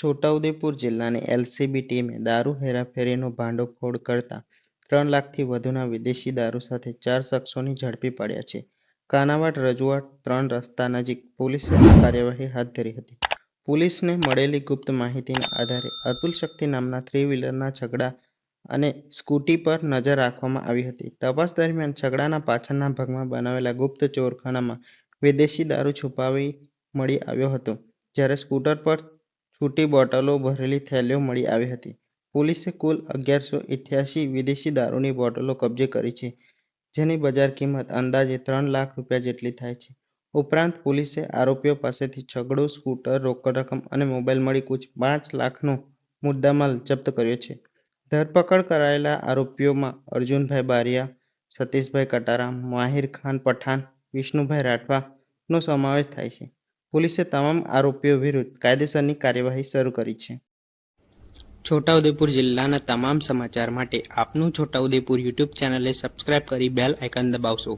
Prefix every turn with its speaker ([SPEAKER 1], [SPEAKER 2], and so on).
[SPEAKER 1] છોટાઉદેપુર જિલ્લાની એલસીબી ટીમે દારૂ હેરાફેરીનો ભાંડોફોડ કરતા 3 લાખથી વધુના વિદેશી દારૂ સાથે 4 શખ્સોને ઝડપી પાડ્યા છે. કાનાવાડ રજુઆત 3 રસ્તા નજીક પોલીસે આ કાર્યવાહી હાથ ધરી હતી. પોલીસને મળેલી ગુપ્ત માહિતીના આધારે અતુલ શક્તિ નામના થ્રી-વ્હીલરના છકડા અને સ્કૂટી પર નજર રાખવામાં આવી હતી. તપાસ દરમિયાન છકડાના પાછળના ભાગમાં બનાવેલા ગુપ્ત ચોરખાનામાં વિદેશી દારૂ છુપાવી મળી આવ્યો હતો, જ્યારે સ્કૂટર પર છૂટી બોટલો ભરેલી થેલીઓ મળી આવી હતી. પોલીસે કુલ 1188 વિદેશી દારૂની બોટલો કબજે કરી છે, જેની બજાર કિંમત અંદાજે 3 લાખ રૂપિયા જેટલી થાય છે. ઉપરાંત પોલીસે આરોપીઓ પાસેથી છગડો, સ્કૂટર, રોકડ રકમ અને મોબાઈલ મળી કુલ 5 લાખનો મુદ્દામાલ જપ્ત કર્યો છે. ધરપકડ કરાયેલા આરોપીઓમાં અર્જુનભાઈ બારિયા, સતીશભાઈ કટારા, માહિર ખાન પઠાણ, વિષ્ણુભાઈ રાઠવાનો સમાવેશ થાય છે. પોલીસે તમામ આરોપીઓ વિરુદ્ધ કાયદેસરની કાર્યવાહી શરૂ કરી છે. છોટાઉદેપુર જિલ્લાના તમામ સમાચાર માટે આપનું છોટાઉદેપુર યુટ્યુબ ચેનલને સબસ્ક્રાઇબ કરી બેલ આઇકન દબાવશો.